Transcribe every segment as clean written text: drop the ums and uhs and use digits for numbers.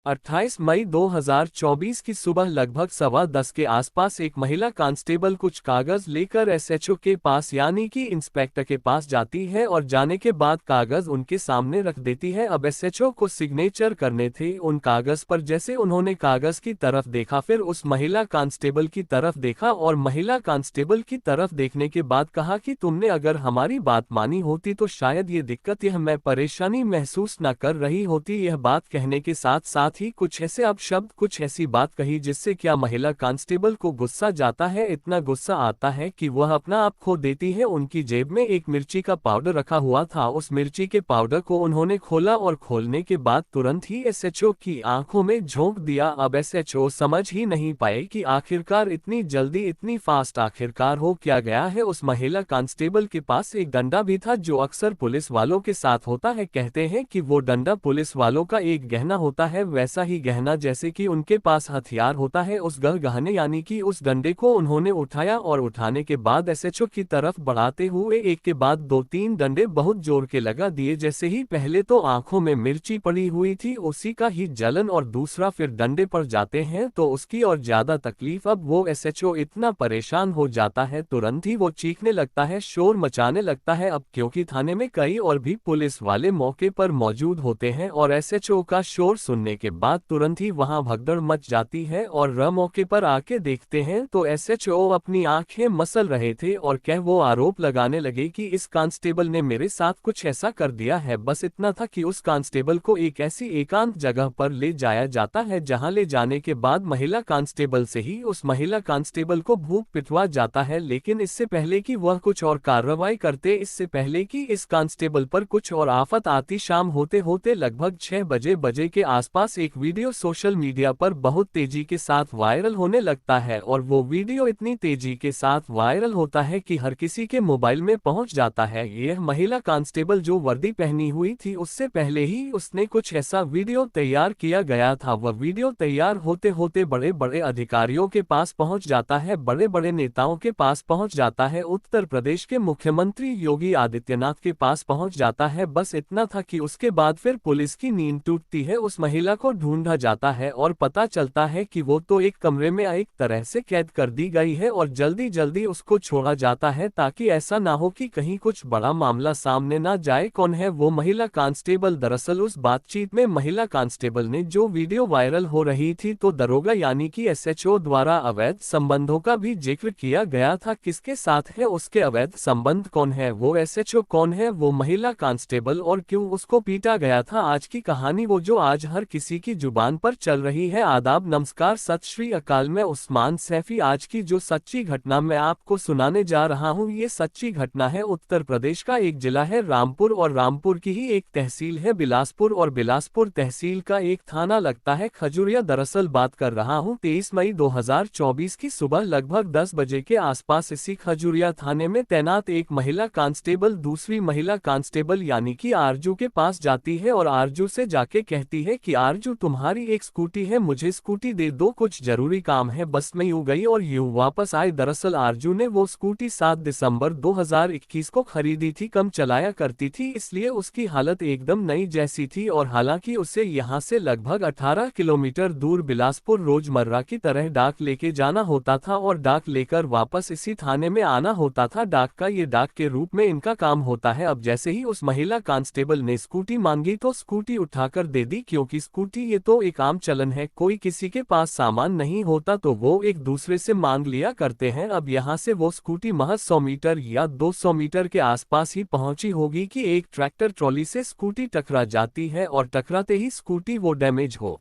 28 मई 2024 की सुबह लगभग 10:15 के आसपास एक महिला कांस्टेबल कुछ कागज लेकर एसएचओ के पास यानी कि इंस्पेक्टर के पास जाती है और जाने के बाद कागज उनके सामने रख देती है। अब एसएचओ को सिग्नेचर करने थे उन कागज पर। जैसे उन्होंने कागज की तरफ देखा, फिर उस महिला कांस्टेबल की तरफ देखा और महिला कांस्टेबल की तरफ देखने के बाद कहा कि तुमने अगर हमारी बात मानी होती तो शायद ये दिक्कत, यह मैं परेशानी महसूस न कर रही होती। यह बात कहने के साथ साथ ही कुछ ऐसे अपशब्द, कुछ ऐसी बात कही जिससे क्या महिला कांस्टेबल को गुस्सा जाता है। इतना गुस्सा आता है कि वह अपना आप खो देती है। उनकी जेब में एक मिर्ची का पाउडर रखा हुआ था। उस मिर्ची के पाउडर को उन्होंने खोला और खोलने के बाद तुरंत ही एसएचओ की आंखों में झोंक दिया। अब एसएचओ समझ ही नहीं पाए कि आखिरकार इतनी जल्दी, इतनी फास्ट आखिरकार हो क्या गया है। उस महिला कांस्टेबल के पास एक डंडा भी था जो अक्सर पुलिस वालों के साथ होता है। कहते हैं कि वो डंडा पुलिस वालों का एक गहना होता है, वैसा ही गहना जैसे कि उनके पास हथियार होता है। उस गहने यानी कि उस डंडे को उन्होंने उठाया और उठाने के बाद एसएचओ की तरफ बढ़ाते हुए एक के बाद दो तीन डंडे बहुत जोर के लगा दिए। जैसे ही पहले तो आंखों में मिर्ची पड़ी हुई थी, उसी का ही जलन, और दूसरा फिर डंडे पर जाते हैं तो उसकी और ज्यादा तकलीफ। अब वो एसएचओ इतना परेशान हो जाता है, तुरंत ही वो चीखने लगता है, शोर मचाने लगता है। अब क्योंकि थाने में कई और भी पुलिस वाले मौके पर मौजूद होते हैं और एसएचओ का शोर सुनने के बाद तुरंत ही वहां भगदड़ मच जाती है और मौके पर आके देखते हैं तो एसएचओ अपनी आंखें मसल रहे थे और वो आरोप लगाने लगे कि इस कांस्टेबल ने मेरे साथ कुछ ऐसा कर दिया है। बस इतना था कि उस कांस्टेबल को एक ऐसी एकांत जगह पर ले जाया जाता है जहां ले जाने के बाद महिला कांस्टेबल से ही उस महिला कांस्टेबल को भूख पिटवा जाता है। लेकिन इससे पहले कि वह कुछ और कार्रवाई करते, इससे पहले कि इस कांस्टेबल पर कुछ और आफत आती, शाम होते होते लगभग 6 बजे के आसपास एक वीडियो सोशल मीडिया पर बहुत तेजी के साथ वायरल होने लगता है। और वो वीडियो इतनी तेजी के साथ वायरल होता है कि हर किसी के मोबाइल में पहुंच जाता है। यह महिला कांस्टेबल जो वर्दी पहनी हुई थी, उससे पहले ही उसने कुछ ऐसा वीडियो तैयार किया गया था। वह वीडियो तैयार होते होते बड़े बड़े अधिकारियों के पास पहुंच जाता है, बड़े बड़े नेताओं के पास पहुंच जाता है, उत्तर प्रदेश के मुख्यमंत्री योगी आदित्यनाथ के पास पहुंच जाता है। बस इतना था कि उसके बाद फिर पुलिस की नींद टूटती है, उस महिला को ढूंढा जाता है और पता चलता है कि वो तो एक कमरे में एक तरह से कैद कर दी गई है और जल्दी जल्दी उसको छोड़ा जाता है ताकि ऐसा ना हो कि कहीं कुछ बड़ा मामला सामने ना जाए। कौन है वो महिला कांस्टेबल? दरअसल उस बातचीत में महिला कांस्टेबल ने जो वीडियो वायरल हो रही थी तो दरोगा यानी कि एसएचओ द्वारा अवैध संबंधों का भी जिक्र किया गया था। किसके साथ है उसके अवैध संबंध? कौन है वो एसएचओ? कौन है वो महिला कांस्टेबल और क्यों उसको पीटा गया था? आज की कहानी वो जो आज हर किसी की जुबान पर चल रही है। आदाब, नमस्कार, सत श्री अकाल। मैं उस्मान सैफी। आज की जो सच्ची घटना मैं आपको सुनाने जा रहा हूँ, ये सच्ची घटना है उत्तर प्रदेश का एक जिला है रामपुर और रामपुर की ही एक तहसील है बिलासपुर और बिलासपुर तहसील का एक थाना लगता है खजुरिया। दरअसल बात कर रहा हूँ 23 मई 2024 की सुबह लगभग 10 बजे के आसपास इसी खजुरिया थाने में तैनात एक महिला कांस्टेबल दूसरी महिला कांस्टेबल यानी कि आरजू के पास जाती है और आरजू से जाके कहती है कि आरजू तुम्हारी एक स्कूटी है, मुझे स्कूटी दे दो, कुछ जरूरी काम है। बस में यूं गई और यूं वापस आई। दरअसल आरजू ने वो स्कूटी 7 दिसंबर 2021 को खरीदी थी, कम चलाया करती थी, इसलिए उसकी हालत एकदम नई जैसी थी। और हालांकि उसे यहाँ से लगभग 18 किलोमीटर दूर बिलासपुर रोजमर्रा की तरह डाक लेके जाना होता था और डाक लेकर वापस इसी थाने में आना होता था। डाक का ये डाक के रूप में इनका काम होता है। अब जैसे ही उस महिला कांस्टेबल ने स्कूटी मांगी तो स्कूटी उठाकर दे दी, क्योंकि स्कूटी ये तो एक आम चलन है, कोई किसी के पास सामान नहीं होता तो वो एक दूसरे से मांग लिया करते हैं। अब यहाँ से वो स्कूटी महज 100 मीटर या 200 मीटर के आसपास ही पहुंची होगी कि एक ट्रैक्टर ट्रॉली से स्कूटी टकरा जाती है और टकराते ही स्कूटी वो डैमेज हो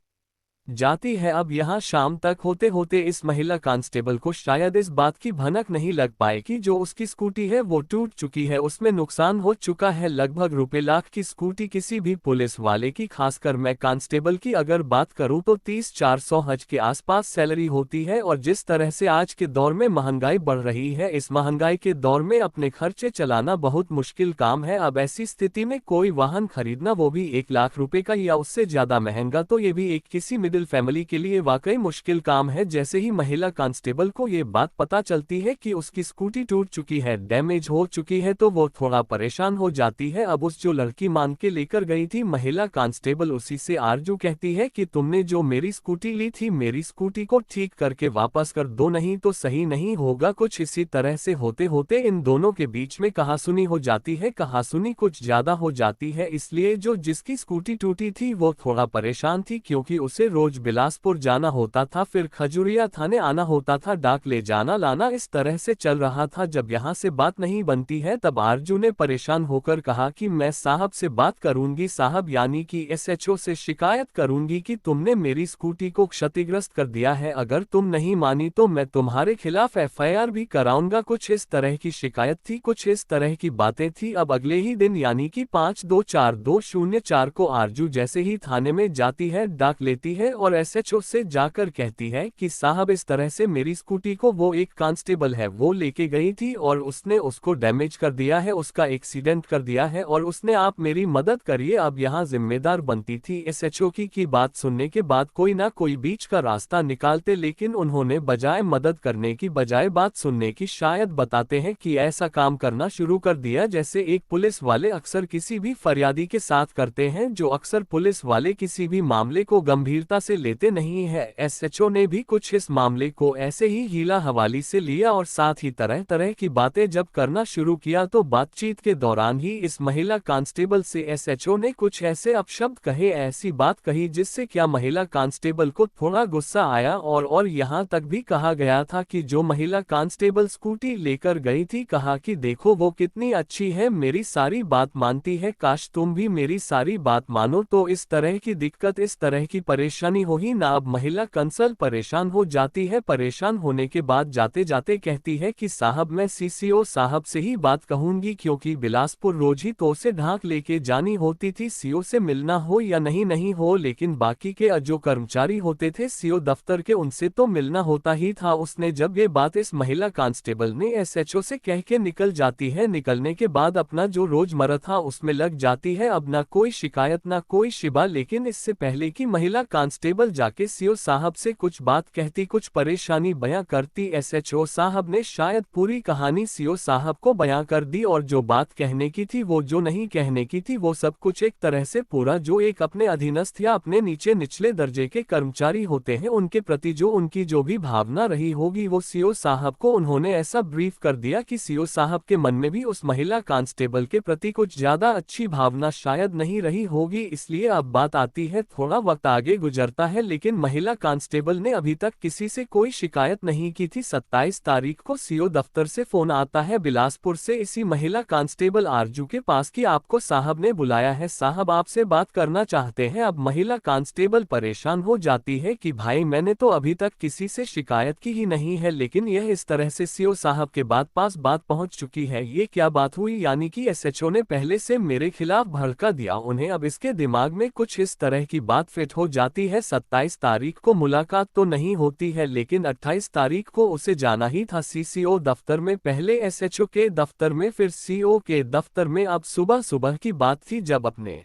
जाती है। अब यहाँ शाम तक होते होते इस महिला कांस्टेबल को शायद इस बात की भनक नहीं लग पाए कि जो उसकी स्कूटी है वो टूट चुकी है, उसमें नुकसान हो चुका है। लगभग रुपए लाख की स्कूटी किसी भी पुलिस वाले की, खासकर मैं कांस्टेबल की अगर बात करूं तो 30-400 हज के आसपास सैलरी होती है। और जिस तरह से आज के दौर में महंगाई बढ़ रही है, इस महंगाई के दौर में अपने खर्चे चलाना बहुत मुश्किल काम है। अब ऐसी स्थिति में कोई वाहन खरीदना, वो भी 1 लाख रुपए का या उससे ज्यादा महंगा, तो ये भी एक किसी मिडिल फैमिली के लिए वाकई मुश्किल काम है। जैसे ही महिला कांस्टेबल को ये बात पता चलती है कि उसकी स्कूटी टूट चुकी है, डैमेज हो चुकी है, तो वो थोड़ा परेशान हो जाती है। अब उस जो लड़की मान के लेकर गई थी महिला कांस्टेबल, उसी से आरजू कहती है कि तुमने जो मेरी स्कूटी ली थी, मेरी स्कूटी को ठीक करके वापस कर दो, नहीं तो सही नहीं होगा। कुछ इसी तरह से होते होते इन दोनों के बीच में कहासुनी हो जाती है। कहासुनी कुछ ज्यादा हो जाती है, इसलिए जो जिसकी स्कूटी टूटी थी वो थोड़ा परेशान थी, क्योंकि उसे रोज बिलासपुर जाना होता था, फिर खजुरिया थाने आना होता था, डाक ले जाना लाना इस तरह से चल रहा था। जब यहाँ से बात नहीं बनती है तब आरजू ने परेशान होकर कहा कि मैं साहब से बात करूंगी, साहब यानी कि एसएचओ से शिकायत करूंगी कि तुमने मेरी स्कूटी को क्षतिग्रस्त कर दिया है। अगर तुम नहीं मानी तो मैं तुम्हारे खिलाफ एफआईआर भी कराऊंगा। कुछ इस तरह की शिकायत थी, कुछ इस तरह की बातें थी। अब अगले ही दिन यानी कि 5/2/4/2004 को आरजू जैसे ही थाने में जाती है, डाक लेती है और एसएचओ से जाकर कहती है कि साहब इस तरह से मेरी स्कूटी को वो एक कांस्टेबल है वो लेके गई थी और उसने उसको डैमेज कर दिया है, उसका एक्सीडेंट कर दिया है और उसने, आप मेरी मदद करिए। अब यहाँ जिम्मेदार बनती थी एसएचओ की बात सुनने के बाद कोई ना कोई बीच का रास्ता निकालते, लेकिन उन्होंने बजाय मदद करने की बजाय बात सुनने की, शायद बताते हैं कि ऐसा काम करना शुरू कर दिया जैसे एक पुलिस वाले अक्सर किसी भी फरियादी के साथ करते हैं, जो अक्सर पुलिस वाले किसी भी मामले को गंभीरता से लेते नहीं है। एसएचओ ने भी कुछ इस मामले को ऐसे ही हीला हवाली से लिया और साथ ही तरह तरह की बातें जब करना शुरू किया तो बातचीत के दौरान ही इस महिला कांस्टेबल से एसएचओ ने कुछ ऐसे अपशब्द कहे, ऐसी बात कही जिससे क्या महिला कांस्टेबल को थोड़ा गुस्सा आया और यहाँ तक भी कहा गया था कि जो महिला कांस्टेबल स्कूटी लेकर गई थी, कहा कि देखो वो कितनी अच्छी है, मेरी सारी बात मानती है, काश तुम भी मेरी सारी बात मानो। तो इस तरह की दिक्कत, इस तरह की परेशानी हो ही ना। अब महिला कंसल परेशान हो जाती है, परेशान होने के बाद जाते जाते कहती है कि साहब मैं सीसीओ साहब से ही बात कहूंगी, क्योंकि बिलासपुर रोज ही तो उसे ढाक लेके जानी होती थी, सीओ से मिलना हो या नहीं हो, लेकिन बाकी के जो कर्मचारी होते थे सीओ दफ्तर के, उनसे तो मिलना होता ही था। उसने जब ये बात इस महिला कांस्टेबल ने एसएचओ से कह के निकल जाती है, निकलने के बाद अपना जो रोजमर्रा था उसमें लग जाती है। अब ना कोई शिकायत ना कोई शिबा, लेकिन इससे पहले कि महिला कांस्टेबल जाके सीओ साहब से कुछ बात कहती, कुछ परेशानी बयां करती, एसएचओ साहब ने शायद पूरी कहानी सीओ साहब को बयां कर दी और जो बात कहने की थी, वो जो नहीं कहने की थी, वो सब कुछ एक तरह से पूरा जो एक अपने अधीनस्थ या अपने नीचे निचले दर्जे के कर्मचारी होते हैं उनके प्रति जो उनकी जो भी भावना रही होगी, वो सीओ साहब को उन्होंने ऐसा ब्रीफ कर दिया कि सीओ साहब के मन में भी उस महिला कांस्टेबल के प्रति कुछ ज्यादा अच्छी भावना शायद नहीं रही होगी। इसलिए अब बात आती है, थोड़ा वक्त आगे गुजरता है, लेकिन महिला कांस्टेबल ने अभी तक किसी से कोई शिकायत नहीं की थी। 27 तारीख को सीओ दफ्तर से फोन आता है बिलासपुर से इसी महिला कांस्टेबल आरजू के पास कि आपको साहब ने बुलाया है, साहब आपसे बात करना चाहते हैं। अब महिला कांस्टेबल परेशान हो जाती है कि भाई मैंने तो अभी तक किसी से शिकायत की ही नहीं है, लेकिन यह इस तरह से सीओ साहब के पास बात पहुंच चुकी है, ये क्या बात हुई, यानी कि एसएचओ ने पहले से मेरे खिलाफ भड़का दिया उन्हें। अब इसके दिमाग में कुछ इस तरह की बात फिट हो जाती है। 27 तारीख को मुलाकात तो नहीं होती है, लेकिन 28 तारीख को उसे जाना ही था सीसीओ दफ्तर में, पहले एसएचओ के दफ्तर में, फिर सीओ के दफ्तर में। अब सुबह सुबह की बात थी जब अपने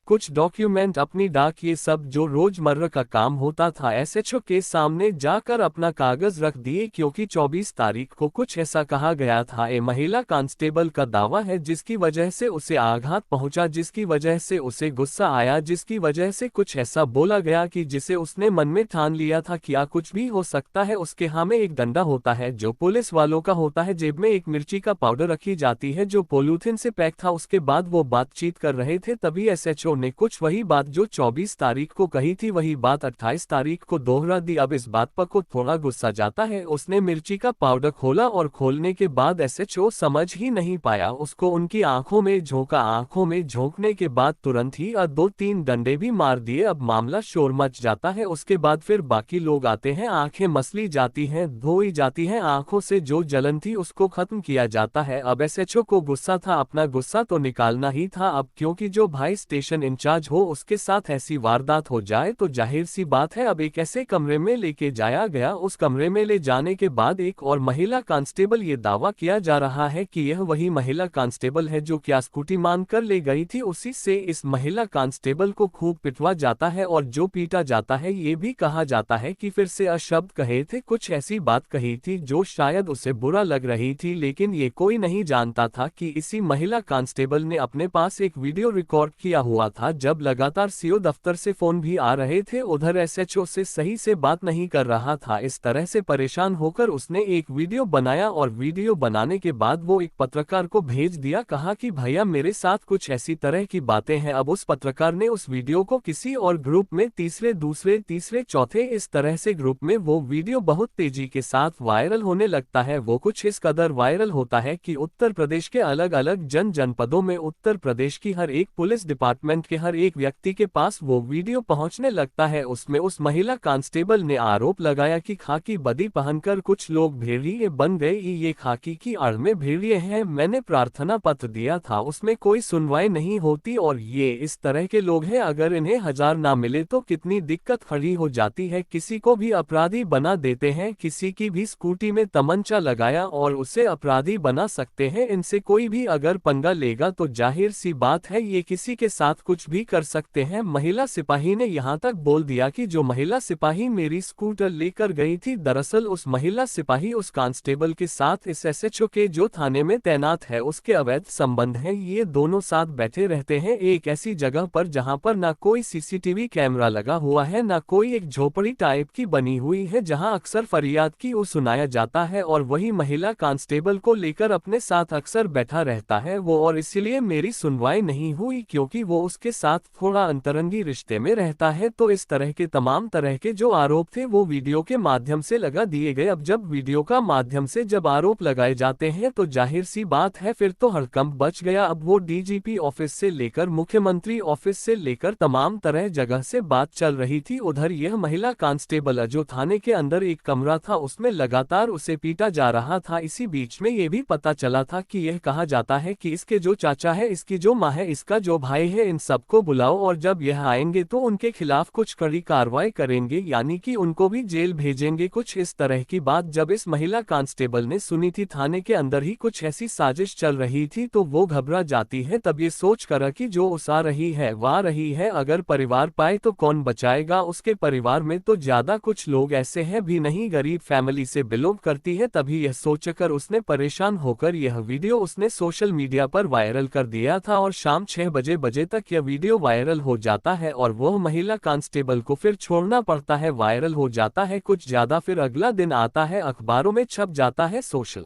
कुछ डॉक्यूमेंट, अपनी डाक, ये सब जो रोजमर्रा का काम होता था, एसएचओ के सामने जाकर अपना कागज रख दिए, क्योंकि 24 तारीख को कुछ ऐसा कहा गया था, ए महिला कांस्टेबल का दावा है, जिसकी वजह से उसे आघात पहुंचा, जिसकी वजह से उसे गुस्सा आया, जिसकी वजह से कुछ ऐसा बोला गया कि जिसे उसने मन में ठान लिया था कि कुछ भी हो सकता है। उसके हाथ में एक डंडा होता है जो पुलिस वालों का होता है, जेब में एक मिर्ची का पाउडर रखी जाती है जो पॉलीथिन से पैक था। उसके बाद वो बातचीत कर रहे थे, तभी एसएचओ ने कुछ वही बात जो 24 तारीख को कही थी वही बात 28 तारीख को दोहरा दी। अब इस बात पर को थोड़ा गुस्सा जाता है, उसने मिर्ची का पाउडर खोला और खोलने के बाद एसएचओ समझ ही नहीं पाया, उसको उनकी आंखों में झोंका, आंखों में झोंकने के बाद तुरंत ही 2-3 डंडे भी मार दिए। अब मामला शोर मच जाता है। उसके बाद फिर बाकी लोग आते हैं, आंखें मसली जाती हैं, धोई जाती हैं, आंखों से जो जलन थी उसको खत्म किया जाता है। अब एसएचओ को गुस्सा था, अपना गुस्सा तो निकालना ही था अब, क्योंकि जो भाई स्टेशन इंचार्ज हो उसके साथ ऐसी वारदात हो जाए तो जाहिर सी बात है अब एक ऐसे कमरे में लेके जाया गया। उस कमरे में ले जाने के बाद एक और महिला कांस्टेबल, ये दावा किया जा रहा है कि यह वही महिला कांस्टेबल है जो क्या स्कूटी मान कर ले गई थी। उसी से इस महिला कांस्टेबल को खूब पिटवा जाता है और जो पीटा जाता है ये भी कहा जाता है कि फिर से अशब्द कहे थे, कुछ ऐसी बात कही थी जो शायद उसे बुरा लग रही थी। लेकिन ये कोई नहीं जानता था कि इसी महिला कांस्टेबल ने अपने पास एक वीडियो रिकॉर्ड किया हुआ था जब लगातार सीओ दफ्तर से फोन भी आ रहे थे, उधर एसएचओ से सही से बात नहीं कर रहा था। इस तरह से परेशान होकर उसने एक वीडियो बनाया और वीडियो बनाने के बाद वो एक पत्रकार को भेज दिया, कहा कि भैया मेरे साथ कुछ ऐसी तरह की बातें हैं। अब उस पत्रकार ने उस वीडियो को किसी और ग्रुप में, तीसरे, दूसरे, तीसरे, चौथे, इस तरह से ग्रुप में वो वीडियो बहुत तेजी के साथ वायरल होने लगता है। वो कुछ इस कदर वायरल होता है कि उत्तर प्रदेश के अलग अलग जनपदों में, उत्तर प्रदेश की हर एक पुलिस डिपार्टमेंट के हर एक व्यक्ति के पास वो वीडियो पहुंचने लगता है। उसमें उस महिला कांस्टेबल ने आरोप लगाया कि खाकी बदी पहनकर कुछ लोग भेड़िए बन गए, ये खाकी की आड़ में भेड़िए हैं। मैंने प्रार्थना पत्र दिया था, उसमें कोई सुनवाई नहीं होती और ये इस तरह के लोग हैं, अगर इन्हें 1000 ना मिले तो कितनी दिक्कत खड़ी हो जाती है। किसी को भी अपराधी बना देते हैं, किसी की भी स्कूटी में तमंचा लगाया और उसे अपराधी बना सकते हैं। इनसे कोई भी अगर पंगा लेगा तो जाहिर सी बात है ये किसी के साथ कुछ भी कर सकते हैं। महिला सिपाही ने यहाँ तक बोल दिया कि जो महिला सिपाही मेरी स्कूटर लेकर गई थी, दरअसल उस महिला सिपाही उस कांस्टेबल के साथ इस एसएचओ के जो थाने में तैनात है उसके अवैध संबंध हैं। ये दोनों साथ बैठे रहते हैं एक ऐसी जगह पर जहाँ पर ना कोई सीसीटीवी कैमरा लगा हुआ है, ना कोई, एक झोपड़ी टाइप की बनी हुई है जहाँ अक्सर फरियाद की वो सुनाया जाता है और वही महिला कांस्टेबल को लेकर अपने साथ अक्सर बैठा रहता है वो। और इसीलिए मेरी सुनवाई नहीं हुई क्योंकि वो उसके साथ थोड़ा अंतरंगी रिश्ते में रहता है। तो इस तरह के तमाम तरह के जो आरोप थे वो वीडियो के माध्यम से लगा दिए गए। अब जब वीडियो का माध्यम से जब आरोप लगाए जाते हैं तो जाहिर सी बात है फिर तो हड़कंप बच गया। अब वो डीजीपी ऑफिस से लेकर मुख्यमंत्री ऑफिस से लेकर तमाम तरह जगह से बात चल रही थी। उधर यह महिला कांस्टेबल जो थाने के अंदर एक कमरा था उसमें लगातार उसे पीटा जा रहा था। इसी बीच में ये भी पता चला था कि यह कहा जाता है कि इसके जो चाचा है, इसकी जो माँ है, इसका जो भाई है, इन सबको बुलाओ और जब यह आएंगे तो उनके खिलाफ कुछ कड़ी कार्रवाई करेंगे, यानी कि उनको भी जेल भेजेंगे। कुछ इस तरह की बात जब इस महिला कांस्टेबल ने सुनी थी, थाने के अंदर ही कुछ ऐसी साजिश चल रही थी, तो वो घबरा जाती है। तब ये सोच कर कि जो उस आ रही है वाह रही है, अगर परिवार पाए तो कौन बचाएगा। उसके परिवार में तो ज्यादा कुछ लोग ऐसे हैं भी नहीं, गरीब फैमिली से बिलोंग करती है। तभी यह सोचकर उसने परेशान होकर यह वीडियो उसने सोशल मीडिया पर वायरल कर दिया था और शाम 6 बजे तक यह वीडियो वायरल हो जाता है और वह महिला कांस्टेबल को फिर छोड़ना पड़ता है। वायरल हो जाता है कुछ ज्यादा, फिर अगला दिन आता है, अखबारों में छप जाता है, सोशल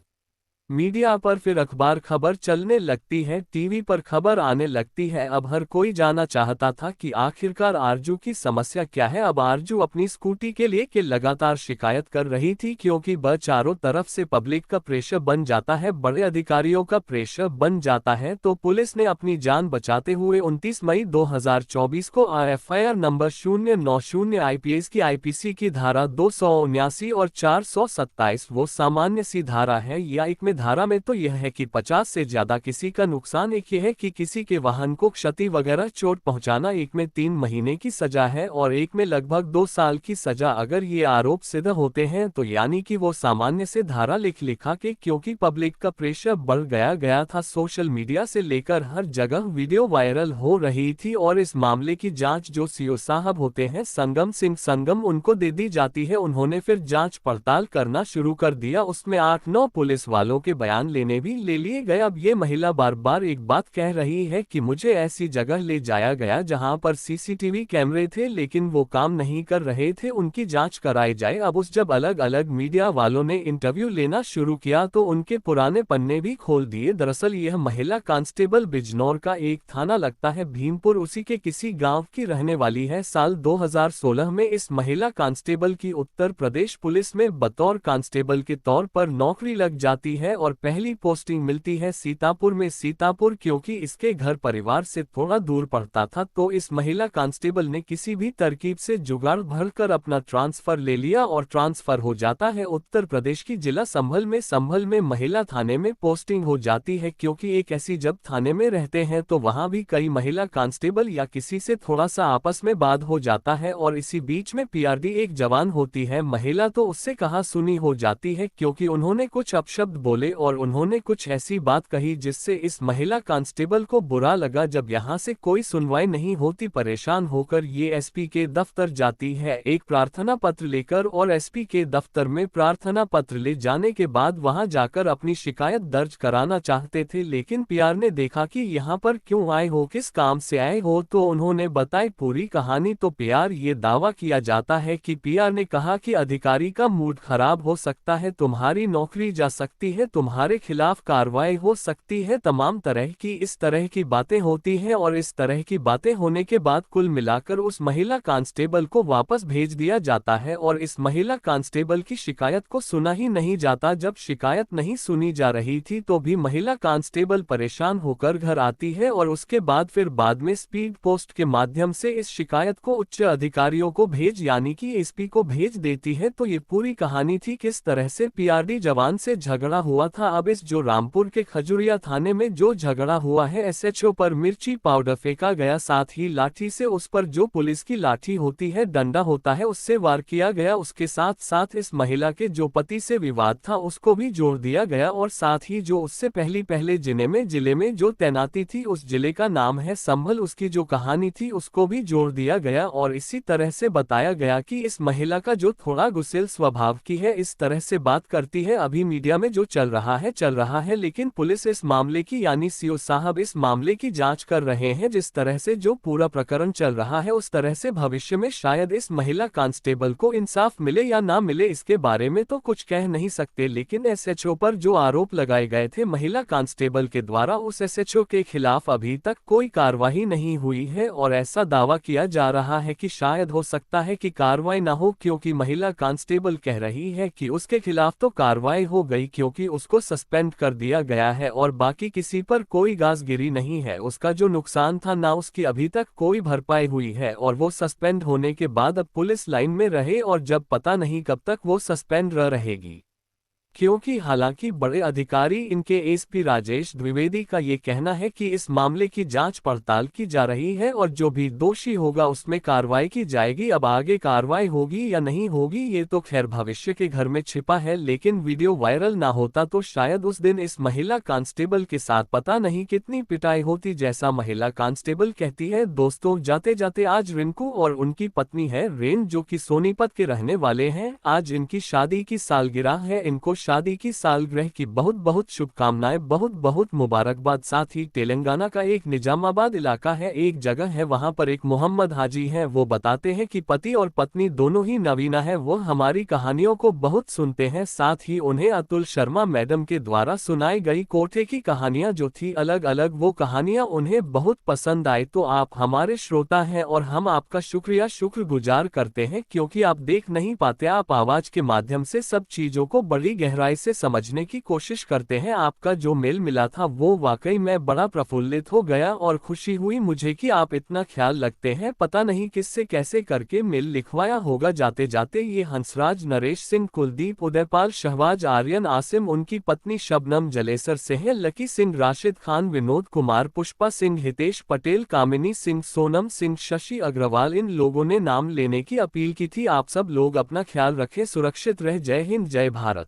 मीडिया पर फिर अखबार खबर चलने लगती है, टीवी पर खबर आने लगती है। अब हर कोई जानना चाहता था कि आखिरकार आरजू की समस्या क्या है। अब आरजू अपनी स्कूटी के लिए के लगातार शिकायत कर रही थी क्योंकि वह चारों तरफ से पब्लिक का प्रेशर बन जाता है, बड़े अधिकारियों का प्रेशर बन जाता है। तो पुलिस ने अपनी जान बचाते हुए 29 मई 2024 को एफआईआर नंबर 090 आईपीएस की आईपीसी की धारा 279 और 427, वो सामान्य सी धारा है, या एक में धारा में तो यह है कि 50 से ज्यादा किसी का नुकसान, एक ये है कि किसी के वाहन को क्षति वगैरह चोट पहुंचाना, एक में 3 महीने की सजा है और एक में लगभग 2 साल की सजा। अगर ये आरोप सिद्ध होते हैं तो यानी कि वो सामान्य से धारा लिखा के, क्योंकि पब्लिक का प्रेशर बढ़ गया था, सोशल मीडिया से लेकर हर जगह वीडियो वायरल हो रही थी और इस मामले की जांच जो सीओ साहब होते हैं संगम सिंह संगम, उनको दे दी जाती है। उन्होंने फिर जांच पड़ताल करना शुरू कर दिया, उसमें 8-9 पुलिस वालों के बयान लेने भी ले लिए गए। अब ये महिला बार बार एक बात कह रही है कि मुझे ऐसी जगह ले जाया गया जहां पर सीसीटीवी कैमरे थे लेकिन वो काम नहीं कर रहे थे, उनकी जांच कराई जाए। अब उस जब अलग अलग मीडिया वालों ने इंटरव्यू लेना शुरू किया तो उनके पुराने पन्ने भी खोल दिए। दरअसल यह महिला कांस्टेबल बिजनौर का एक थाना लगता है भीमपुर, उसी के किसी गांव की रहने वाली है। साल 2016 में इस महिला कांस्टेबल की उत्तर प्रदेश पुलिस में बतौर कांस्टेबल के तौर पर नौकरी लग जाती है है और पहली पोस्टिंग मिलती है सीतापुर में। सीतापुर क्योंकि इसके घर परिवार से थोड़ा दूर पड़ता था, तो इस महिला कांस्टेबल ने किसी भी तरकीब से जुगाड़ भरकर अपना ट्रांसफर ले लिया और ट्रांसफर हो जाता है उत्तर प्रदेश की जिला संभल में। संभल में महिला थाने में पोस्टिंग हो जाती है, क्योंकि एक ऐसी जब थाने में रहते हैं तो वहां भी कई महिला कांस्टेबल या किसी से थोड़ा सा आपस में वाद हो जाता है और इसी बीच में पीआरडी एक जवान होती है महिला, तो उससे कहा सुनी हो जाती है, क्योंकि उन्होंने कुछ अपशब्द बोले और उन्होंने कुछ ऐसी बात कही जिससे इस महिला कांस्टेबल को बुरा लगा। जब यहाँ से कोई सुनवाई नहीं होती, परेशान होकर ये एसपी के दफ्तर जाती है एक प्रार्थना पत्र लेकर, और एसपी के दफ्तर में प्रार्थना पत्र ले जाने के बाद वहां जाकर अपनी शिकायत दर्ज कराना चाहते थे, लेकिन पीआर ने देखा कि यहाँ पर क्यों आए हो, किस काम से आए हो, तो उन्होंने बताई पूरी कहानी। तो पीआर ये दावा किया जाता है कि पीआर ने कहा कि अधिकारी का मूड खराब हो सकता है, तुम्हारी नौकरी जा सकती है, तुम्हारे खिलाफ कार्रवाई हो सकती है, तमाम तरह की इस तरह की बातें होती हैं। और इस तरह की बातें होने के बाद कुल मिलाकर उस महिला कांस्टेबल को वापस भेज दिया जाता है और इस महिला कांस्टेबल की शिकायत को सुना ही नहीं जाता। जब शिकायत नहीं सुनी जा रही थी तो भी महिला कांस्टेबल परेशान होकर घर आती है और उसके बाद फिर बाद में स्पीड पोस्ट के माध्यम से इस शिकायत को उच्च अधिकारियों को भेज यानी कि एसपी को भेज देती है। तो ये पूरी कहानी थी किस तरह से पीआरडी जवान से झगड़ा हुआ था। अब इस जो रामपुर के खजुरिया थाने में जो झगड़ा हुआ है, एसएचओ पर मिर्ची पाउडर फेंका गया, साथ ही लाठी से उस पर जो पुलिस की लाठी होती है, डंडा होता है, उससे वार किया गया। उसके साथ साथ इस महिला के जो पति से विवाद था उसको भी जोड़ दिया गया और साथ ही जो उससे पहले जिले में जो तैनाती थी, उस जिले का नाम है संभल, उसकी जो कहानी थी उसको भी जोड़ दिया गया। और इसी तरह से बताया गया कि इस महिला का जो थोड़ा गुस्सेल स्वभाव की है, इस तरह से बात करती है। अभी मीडिया में जो चल रहा है, लेकिन पुलिस इस मामले की यानी सीओ साहब इस मामले की जांच कर रहे हैं। जिस तरह से जो पूरा प्रकरण चल रहा है उस तरह से भविष्य में शायद इस महिला कांस्टेबल को इंसाफ मिले या ना मिले, इसके बारे में तो कुछ कह नहीं सकते। लेकिन एसएचओ पर जो आरोप लगाए गए थे महिला कांस्टेबल के द्वारा, उस एसएचओ के खिलाफ अभी तक कोई कार्रवाई नहीं हुई है और ऐसा दावा किया जा रहा है कि शायद हो सकता है कि कार्रवाई ना हो, क्योंकि महिला कांस्टेबल कह रही है कि उसके खिलाफ तो कार्रवाई हो गई क्योंकि उसको सस्पेंड कर दिया गया है और बाकी किसी पर कोई गाजगिरी नहीं है। उसका जो नुकसान था ना उसकी अभी तक कोई भरपाई हुई है और वो सस्पेंड होने के बाद अब पुलिस लाइन में रहे और जब पता नहीं कब तक वो सस्पेंड रहेगी, क्योंकि हालांकि बड़े अधिकारी इनके एसपी राजेश द्विवेदी का ये कहना है कि इस मामले की जांच पड़ताल की जा रही है और जो भी दोषी होगा उसमें कार्रवाई की जाएगी। अब आगे कार्रवाई होगी या नहीं होगी ये तो खैर भविष्य के घर में छिपा है, लेकिन वीडियो वायरल ना होता तो शायद उस दिन इस महिला कांस्टेबल के साथ पता नहीं कितनी पिटाई होती, जैसा महिला कांस्टेबल कहती है। दोस्तों, जाते जाते आज रिंकू और उनकी पत्नी है रेन, जो कि सोनीपत के रहने वाले हैं, आज इनकी शादी की सालगिरह है। इनको शादी की सालगिरह की बहुत बहुत शुभकामनाएं, बहुत बहुत मुबारकबाद। साथ ही तेलंगाना का एक निजामाबाद इलाका है, एक जगह है, वहां पर एक मोहम्मद हाजी हैं। वो बताते हैं कि पति और पत्नी दोनों ही नवीना है। वो हमारी कहानियों को बहुत सुनते हैं, साथ ही उन्हें अतुल शर्मा मैडम के द्वारा सुनाई गई कोठे की कहानियां जो थी अलग अलग, वो कहानियां उन्हें बहुत पसंद आई। तो आप हमारे श्रोता हैं और हम आपका शुक्रगुजार करते हैं, क्योंकि आप देख नहीं पाते, आप आवाज के माध्यम से सब चीजों को बड़ी गहराई से समझने की कोशिश करते हैं। आपका जो मेल मिला था वो वाकई मैं बड़ा प्रफुल्लित हो गया और खुशी हुई मुझे कि आप इतना ख्याल रखते हैं। पता नहीं किससे कैसे करके मेल लिखवाया होगा। जाते जाते ये हंसराज, नरेश सिंह, कुलदीप, उदयपाल, शहबाज, आर्यन, आसिम, उनकी पत्नी शबनम जलेसर से है, लकी सिंह, राशिद खान, विनोद कुमार, पुष्पा सिंह, हितेश पटेल, कामिनी सिंह, सोनम सिंह, शशि अग्रवाल, इन लोगों ने नाम लेने की अपील की थी। आप सब लोग अपना ख्याल रखें, सुरक्षित रहे। जय हिंद, जय भारत।